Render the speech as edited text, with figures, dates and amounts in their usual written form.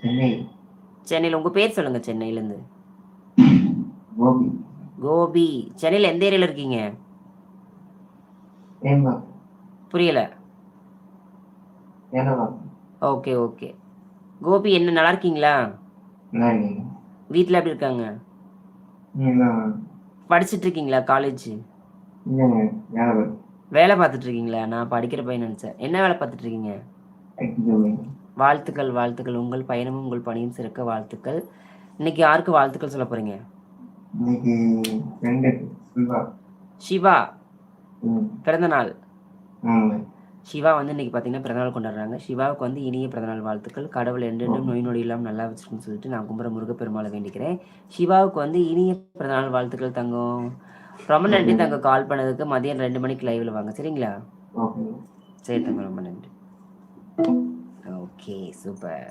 சென்னை. சென்னையில் உங்கள் பேர் சொல்லுங்கள். சென்னையிலேருந்து. கோபி. கோபி. சென்னையில் எந்த ஏரியாவில் இருக்கீங்க? புரியலை. Okay okay. கோபி என்ன நல்லா இருக்கீங்களா? வீட்டில் எப்படி இருக்காங்க? படிச்சுட்டு இருக்கீங்களா? காலேஜ் வேலை பார்த்துட்டு இருக்கீங்களா? நான் படிக்கிற பையன் நினச்சேன். என்ன வேலை பார்த்துட்டு இருக்கீங்க? வாழ்த்துக்கள் வாழ்த்துக்கள். உங்கள் பயணமும் உங்கள் பணியும் சிறக்க வாழ்த்துக்கள். இன்னைக்கு யாருக்கு வாழ்த்துக்கள் சொல்ல போறீங்க? சிவா பிறந்த நாள். சிவா வந்து இன்னைக்கு பார்த்தீங்கன்னா பிறந்தநாள் கொண்டாடுறாங்க. சிவாவுக்கு வந்து இனிய பிறந்தநாள் வாழ்த்துக்கள். கடவுள் என்றென்றும் நோய் நொடி இல்லாமல் நல்லா வச்சுருக்குன்னு சொல்லிட்டு நான் கும்புற முருகப்பெருமாளை வேண்டிக்கிறேன். சிவாவுக்கு வந்து இனிய பிறந்தநாள் வாழ்த்துக்கள் தங்கம். ரொம்ப நன்றி தங்கம் கால் பண்ணதுக்கு. மதியம் 2 மணிக்கு லைவ்ல வாங்க சரிங்களா? சரி தங்கம் ரொம்ப நன்றி. Okay super.